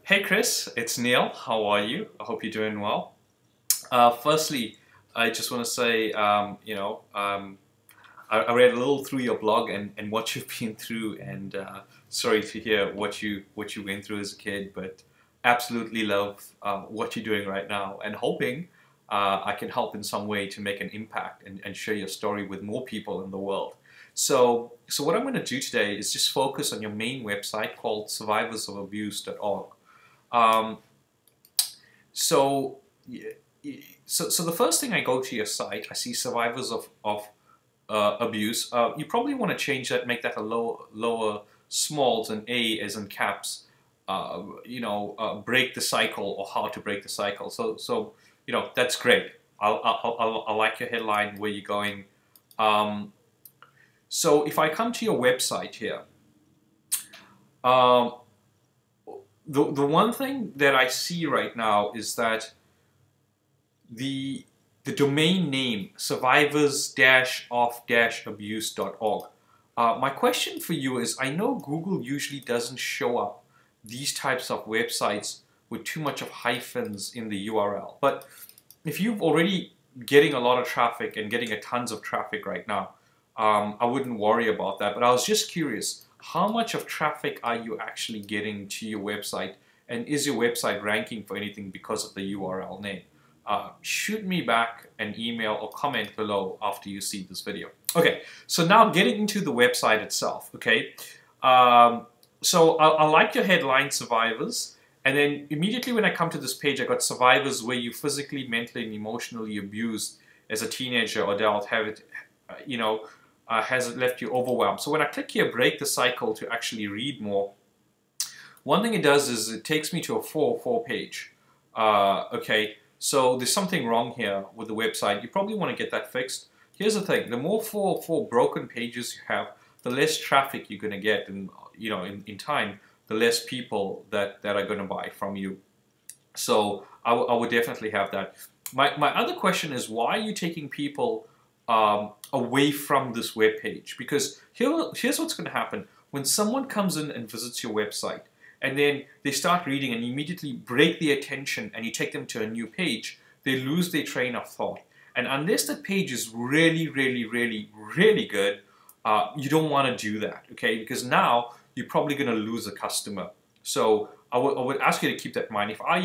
Hey Chris, it's Neil. How are you? I hope you're doing well. Firstly, I just want to say, I read a little through your blog and what you've been through, and sorry to hear what you went through as a kid, but absolutely love what you're doing right now, and hoping I can help in some way to make an impact and share your story with more people in the world. So what I'm going to do today is just focus on your main website called survivorsofabuse.org. Um, so, so the first thing I go to your site, I see survivors of abuse. You probably want to change that, make that a lower smalls and A as in caps. Break the cycle, or how to break the cycle. So that's great. I like your headline, where you're going. So if I come to your website here, the one thing that I see right now is that the domain name survivors-of-abuse.org. My question for you is, I know Google usually doesn't show up these types of websites with too much of hyphens in the URL, but if you're already getting a lot of traffic and getting a tons of traffic right now, I wouldn't worry about that. But I was just curious, how much of traffic are you actually getting to your website, and is your website ranking for anything because of the URL name? Shoot me back an email or comment below after you see this video. Okay, so now getting into the website itself, okay? So I like your headline, survivors, and then immediately when I come to this page, I got survivors where you physically, mentally, and emotionally abused as a teenager or adult, have it, has it left you overwhelmed. So when I click here, break the cycle, to actually read more, one thing it does is it takes me to a 404 page. Okay, so there's something wrong here with the website. You probably want to get that fixed. Here's the thing: the more 404 broken pages you have, the less traffic you're going to get, and in time, the less people that are going to buy from you. So I would definitely have that. My other question is, why are you taking people away from this web page? Because here's what's going to happen when someone comes in and visits your website, and then they start reading and you immediately break their attention and you take them to a new page, they lose their train of thought. And unless the page is really, really, really, really good, you don't want to do that, okay? Because now you're probably going to lose a customer. So I would ask you to keep that in mind. If I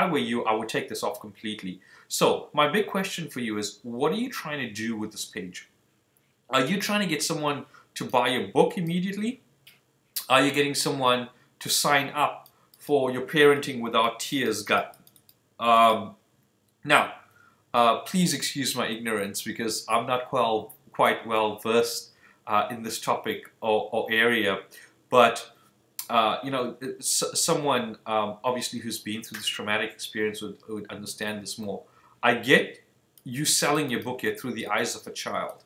were you, I would take this off completely. So my big question for you is, what are you trying to do with this page? Are you trying to get someone to buy your book immediately? Are you getting someone to sign up for your Parenting Without Tears guide? Now, please excuse my ignorance, because I'm not quite well versed in this topic or area, but someone obviously who's been through this traumatic experience would understand this more. I get you selling your book here through the eyes of a child,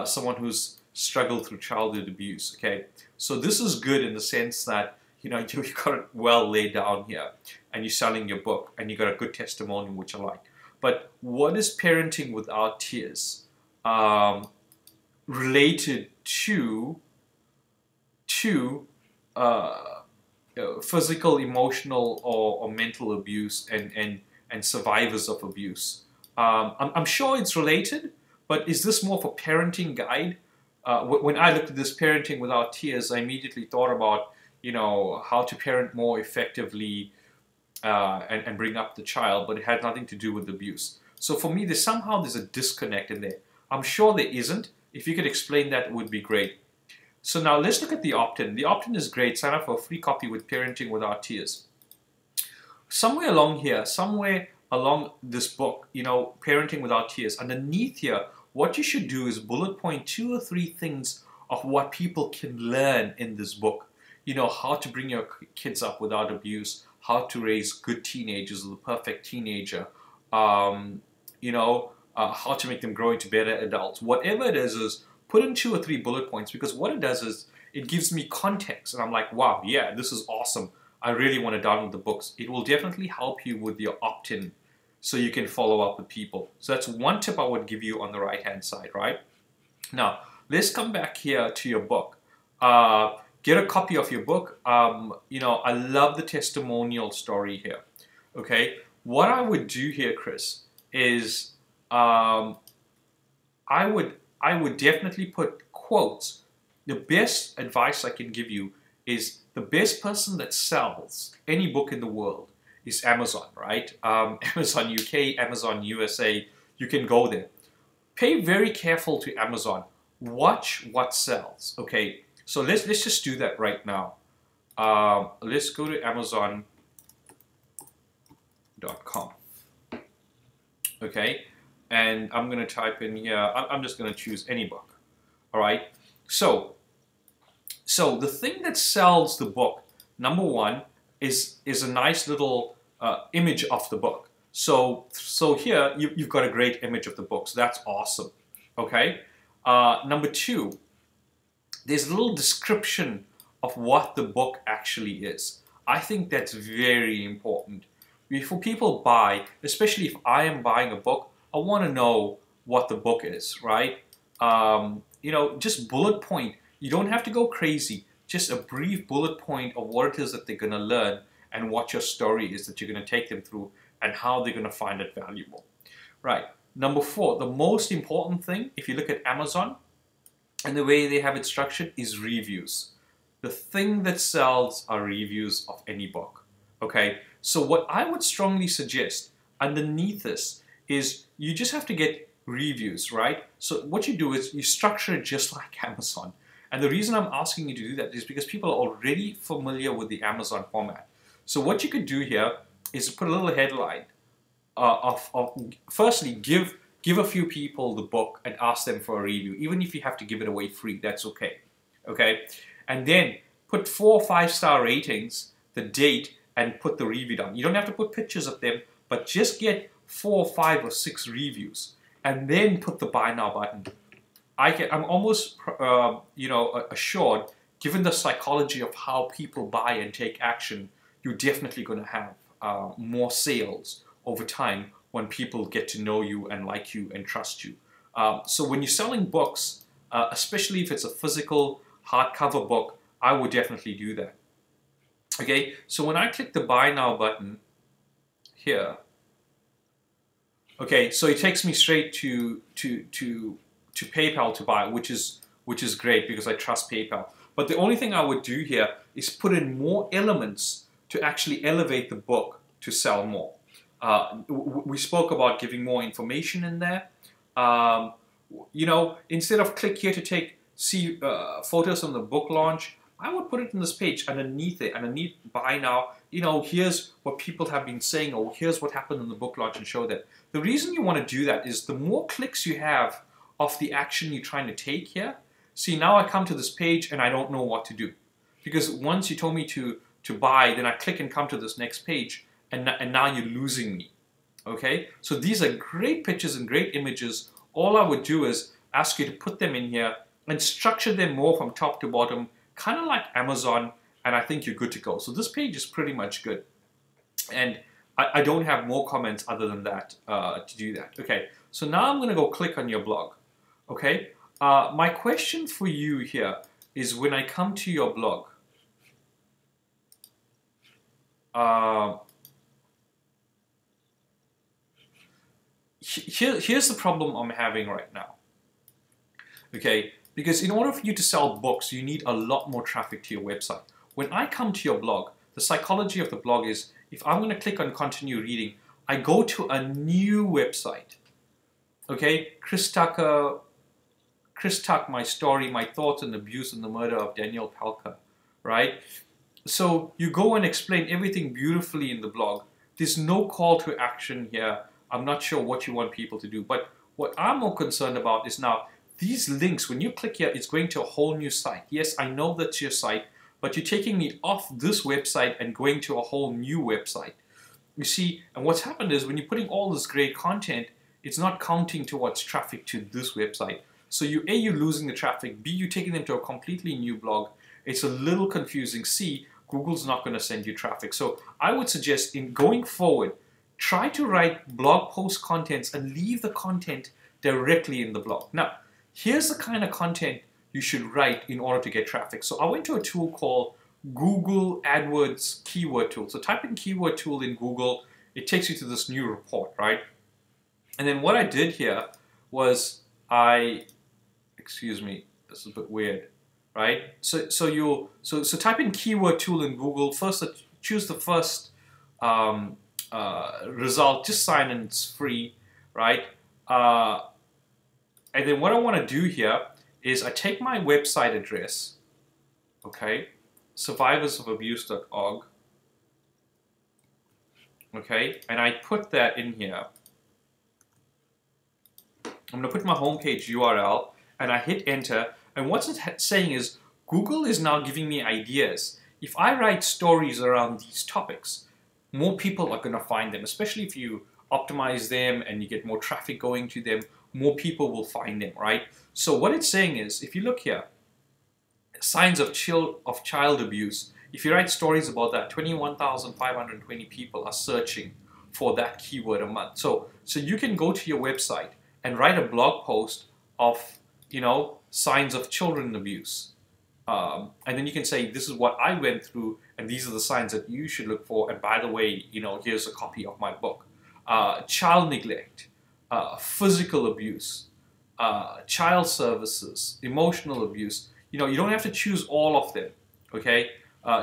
someone who's struggled through childhood abuse. Okay, so this is good in the sense that you got it well laid down here, and you're selling your book, and you got a good testimonial, which I like. But what is Parenting Without Tears related to physical, emotional, or mental abuse and survivors of abuse? I'm sure it's related, but is this more of a parenting guide? When I looked at this Parenting Without Tears, I immediately thought about how to parent more effectively and bring up the child, but it had nothing to do with abuse. So for me, there's a disconnect in there. I'm sure there isn't. If you could explain that, it would be great. So now let's look at the opt-in. The opt-in is great. Sign up for a free copy with Parenting Without Tears. Somewhere along here, somewhere along this book, Parenting Without Tears, underneath here, what you should do is bullet point 2 or 3 things of what people can learn in this book. How to bring your kids up without abuse, how to raise good teenagers, the perfect teenager, how to make them grow into better adults. Whatever it is put in 2 or 3 bullet points, because what it does is it gives me context, and I'm like, wow, yeah, this is awesome. I really want to download the books. It will definitely help you with your opt-in, so you can follow up with people. So that's one tip I would give you on the right-hand side, right? Now, let's come back here to your book. get a copy of your book. You know, I love the testimonial story here. Okay, what I would do here, Chris, is I would definitely put quotes. The best advice I can give you is the best person that sells any book in the world is Amazon, right? Amazon UK, Amazon USA, you can go there. Pay very careful to Amazon. Watch what sells, okay? So let's just do that right now. Let's go to Amazon.com, okay? And I'm going to type in here, I'm just going to choose any book, all right? So the thing that sells the book, number one, is a nice little image of the book. So here, you've got a great image of the book, so that's awesome, okay? Number two, there's a little description of what the book actually is. I think that's very important. Before people buy, especially if I am buying a book, I want to know what the book is, right? You know, just bullet point. You don't have to go crazy. Just a brief bullet point of what it is that they're going to learn and what your story is that you're going to take them through and how they're going to find it valuable. Right. Number four, the most important thing, if you look at Amazon and the way they have it structured, is reviews. The thing that sells are reviews of any book. Okay. So what I would strongly suggest underneath this is you just have to get reviews, right? So what you do is you structure it just like Amazon. And the reason I'm asking you to do that is because people are already familiar with the Amazon format. So what you could do here is put a little headline of firstly, give a few people the book and ask them for a review. Even if you have to give it away free, that's okay. Okay? And then put 4 or 5-star ratings, the date, and put the review down. You don't have to put pictures of them, but just get 4 or 5 or 6 reviews and then put the buy now button. I'm almost you know, assured, given the psychology of how people buy and take action, you're definitely going to have more sales over time when people get to know you and like you and trust you. So when you're selling books, especially if it's a physical hardcover book, I would definitely do that. Okay, so when I click the buy now button here, okay, so it takes me straight to PayPal to buy, which is great because I trust PayPal. But the only thing I would do here is put in more elements to actually elevate the book to sell more. We spoke about giving more information in there. You know, instead of click here to see photos on the book launch, I would put it in this page underneath it, underneath buy now. You know, here's what people have been saying, or here's what happened in the book launch, and show that. The reason you want to do that is the more clicks you have of the action you're trying to take here. See, now I come to this page and I don't know what to do. Because once you told me to buy, then I click and come to this next page, and now you're losing me. Okay? So these are great pictures and great images. All I would do is ask you to put them in here and structure them more from top to bottom, kind of like Amazon, and I think you're good to go. So this page is pretty much good. And I don't have more comments other than that to do that. Okay, so now I'm going to go click on your blog. Okay, my question for you here is when I come to your blog, here's the problem I'm having right now. Okay, because in order for you to sell books, you need a lot more traffic to your website. When I come to your blog, the psychology of the blog is if I'm going to click on continue reading, I go to a new website. Okay, Chris Tuck, my story, my thoughts on the abuse and the murder of Daniel Pelker, right? So you go and explain everything beautifully in the blog. There's no call to action here. I'm not sure what you want people to do, but what I'm more concerned about is now these links, when you click here, it's going to a whole new site. Yes, I know that's your site, but you're taking me off this website and going to a whole new website. You see, and what's happened is when you're putting all this great content, it's not counting towards traffic to this website. So A, you're losing the traffic, B, you're taking them to a completely new blog. It's a little confusing. C, Google's not going to send you traffic. So I would suggest in going forward, try to write blog post contents and leave the content directly in the blog. Now, here's the kind of content you should write in order to get traffic. So I went to a tool called Google AdWords Keyword Tool. So type in Keyword Tool in Google, it takes you to this new report, right? And then what I did here was excuse me, this is a bit weird, right? So type in Keyword Tool in Google. First, choose the first result. Just sign in, it's free, right? And then what I want to do here is I take my website address, okay, survivorsofabuse.org, okay, and I put that in here. I'm going to put my homepage URL, and I hit enter, and what's it saying is Google is now giving me ideas. If I write stories around these topics, more people are going to find them, especially if you optimize them and you get more traffic going to them, more people will find them, right? So what it's saying is, if you look here, signs of child abuse, if you write stories about that, 21,520 people are searching for that keyword a month. So you can go to your website and write a blog post of, you know, signs of children abuse. And then you can say, this is what I went through, and these are the signs that you should look for. And by the way, you know, here's a copy of my book. Child neglect, physical abuse, child services, emotional abuse. You know, you don't have to choose all of them, okay?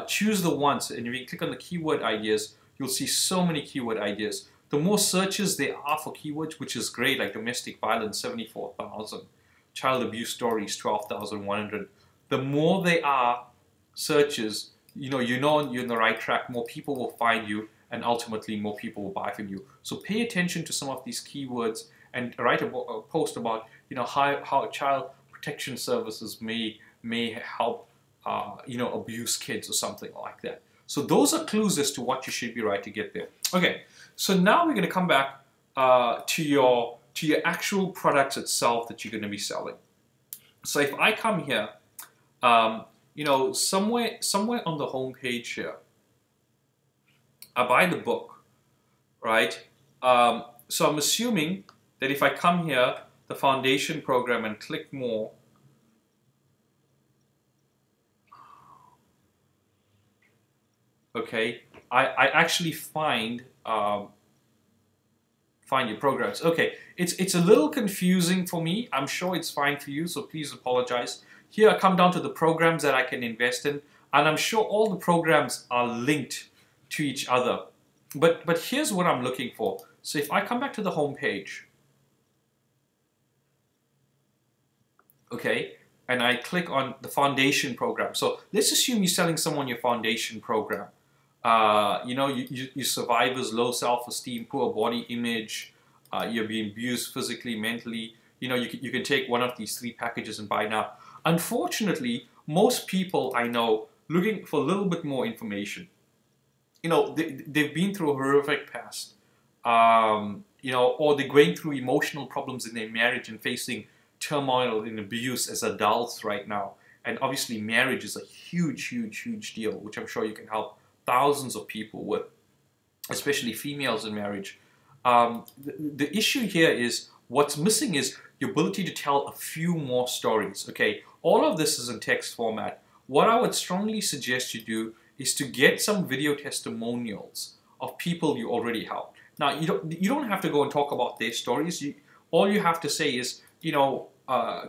Choose the ones, and if you click on the keyword ideas, you'll see so many keyword ideas. The more searches there are for keywords, which is great, like domestic violence, 74,000, child abuse stories, 12,100. The more there are searches, you know you're in the right track, more people will find you, and ultimately more people will buy from you. So pay attention to some of these keywords and write a post about, you know, how child protection services may help you know, abuse kids or something like that. So those are clues as to what you should be right to get there. Okay, so now we're going to come back to your actual products itself that you're going to be selling. So if I come here, you know, somewhere on the home page here, I buy the book, right? So I'm assuming that if I come here, the foundation program, and click more, okay, I actually find your programs. Okay, it's a little confusing for me. I'm sure it's fine for you, so please apologize. Here I come down to the programs that I can invest in, and I'm sure all the programs are linked to each other. But here's what I'm looking for. So if I come back to the home page, okay, and I click on the foundation program. So let's assume you're selling someone your foundation program. You know, you survivors, low self-esteem, poor body image, you're being abused physically, mentally. You know, you can take one of these 3 packages and buy now. Unfortunately, most people I know looking for a little bit more information. You know, they've been through a horrific past, you know, or they're going through emotional problems in their marriage and facing turmoil and abuse as adults right now. And obviously marriage is a huge, huge, huge deal, which I'm sure you can help thousands of people with, especially females in marriage. The issue here is, what's missing is your ability to tell a few more stories, okay? All of this is in text format. What I would strongly suggest you do is to get some video testimonials of people you already helped. Now, you don't have to go and talk about their stories. All you have to say is, you know,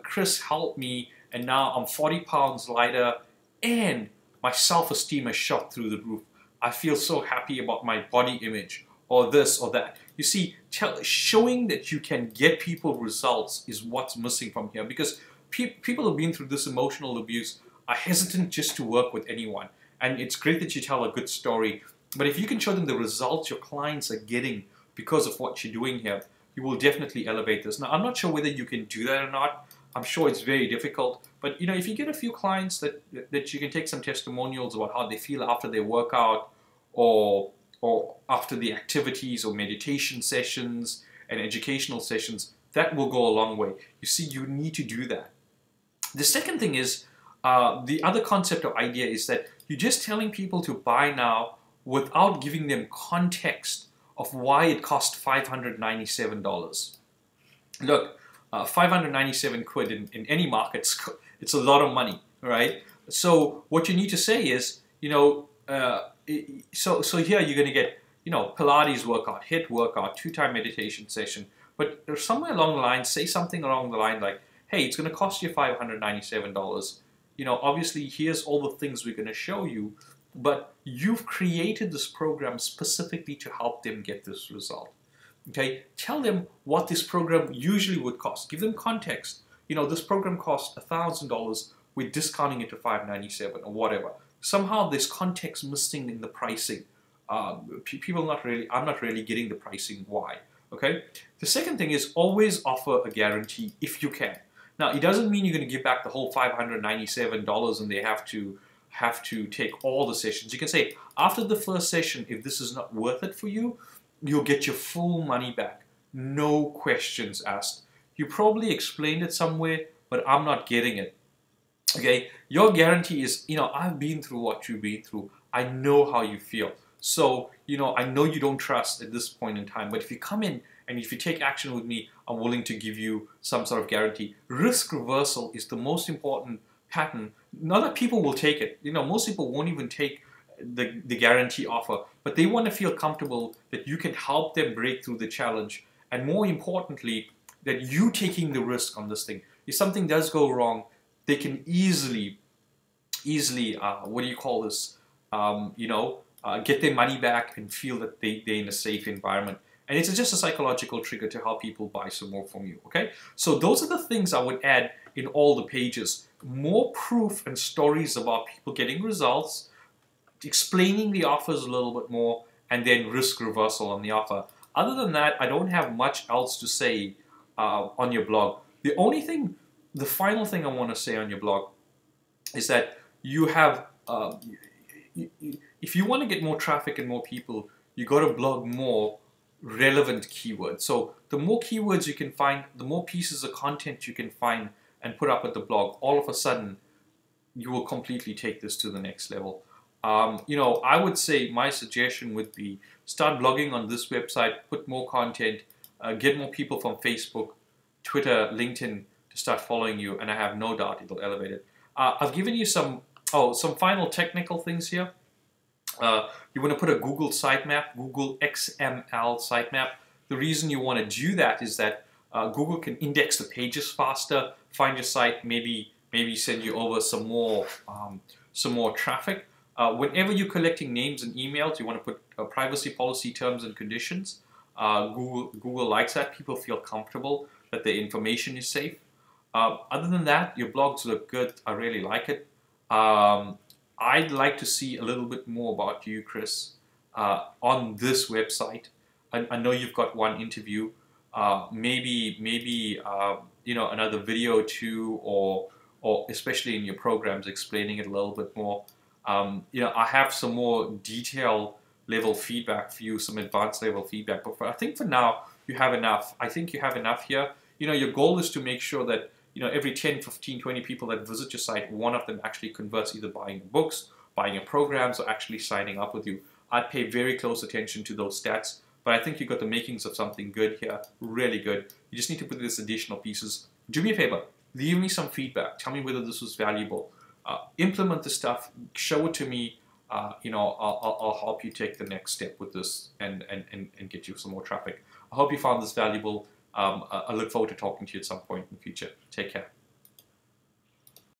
Chris helped me, and now I'm 40 pounds lighter, and my self-esteem has shot through the roof. I feel so happy about my body image, or this or that. You see, showing that you can get people results is what's missing from here, because people who've been through this emotional abuse are hesitant just to work with anyone. And it's great that you tell a good story, but if you can show them the results your clients are getting because of what you're doing here, you will definitely elevate this. Now, I'm not sure whether you can do that or not. I'm sure it's very difficult, but you know, if you get a few clients that you can take some testimonials about how they feel after their workout, or after the activities or meditation sessions and educational sessions, that will go a long way. You see, you need to do that. The second thing is, the other concept or idea is that you're just telling people to buy now without giving them context of why it cost $597. Look, 597 quid in any markets It's a lot of money, right? So what you need to say is, so here you're going to get, Pilates workout, HIIT workout, 2-time meditation session. But somewhere along the line, say something along the line like, hey, it's going to cost you $597. Obviously, here's all the things we're going to show you, but you've created this program specifically to help them get this result. Okay, tell them what this program usually would cost. Give them context. This program costs $1,000. We're discounting it to $597 or whatever. Somehow there's context missing in the pricing. I'm not really getting the pricing. Why? Okay. The second thing is always offer a guarantee if you can. Now, it doesn't mean you're going to give back the whole $597 and they have to take all the sessions. You can say after the first session, if this is not worth it for you, you'll get your full money back. No questions asked. You probably explained it somewhere, but I'm not getting it. Okay, your guarantee is, I've been through what you've been through. I know how you feel. So, I know you don't trust at this point in time, but if you come in and if you take action with me, I'm willing to give you some sort of guarantee. Risk reversal is the most important pattern. Not that people will take it. Most people won't even take the guarantee offer, but they want to feel comfortable that you can help them break through the challenge. And more importantly, that you taking the risk on this thing. If something does go wrong, they can easily, what do you call this? Get their money back and feel that they're in a safe environment. And it's just a psychological trigger to help people buy some more from you, okay? So those are the things I would add in all the pages. More proof and stories about people getting results, explaining the offers a little bit more, and then risk reversal on the offer. Other than that, I don't have much else to say on your blog. The final thing I want to say on your blog is that you have, if you want to get more traffic and more people, you got to blog more relevant keywords. So the more keywords you can find, the more pieces of content you can find and put up at the blog, all of a sudden you will completely take this to the next level. I would say my suggestion would be start blogging on this website, put more content, get more people from Facebook, Twitter, LinkedIn to start following you, and I have no doubt it'll elevate it. I've given you some final technical things here. You want to put a Google sitemap, Google XML sitemap. The reason you want to do that is that Google can index the pages faster, find your site, maybe send you over some more traffic. Whenever you're collecting names and emails, you want to put privacy policy terms and conditions. Google likes that. People feel comfortable that their information is safe. Other than that, your blogs look good. I really like it. I'd like to see a little bit more about you, Chris, on this website. I know you've got one interview, maybe another video or two, or especially in your programs, explaining it a little bit more. I have some more detail level feedback for you, some advanced level feedback, but I think for now you have enough. I think you have enough here. Your goal is to make sure that every 10, 15, 20 people that visit your site, one of them actually converts, either buying books, buying your programs, or actually signing up with you. I'd pay very close attention to those stats, but I think you've got the makings of something good here, really good. You just need to put these additional pieces. Do me a favor, leave me some feedback. Tell me whether this was valuable. Implement the stuff, show it to me. I'll help you take the next step with this and get you some more traffic. I hope you found this valuable. I look forward to talking to you at some point in the future. Take care.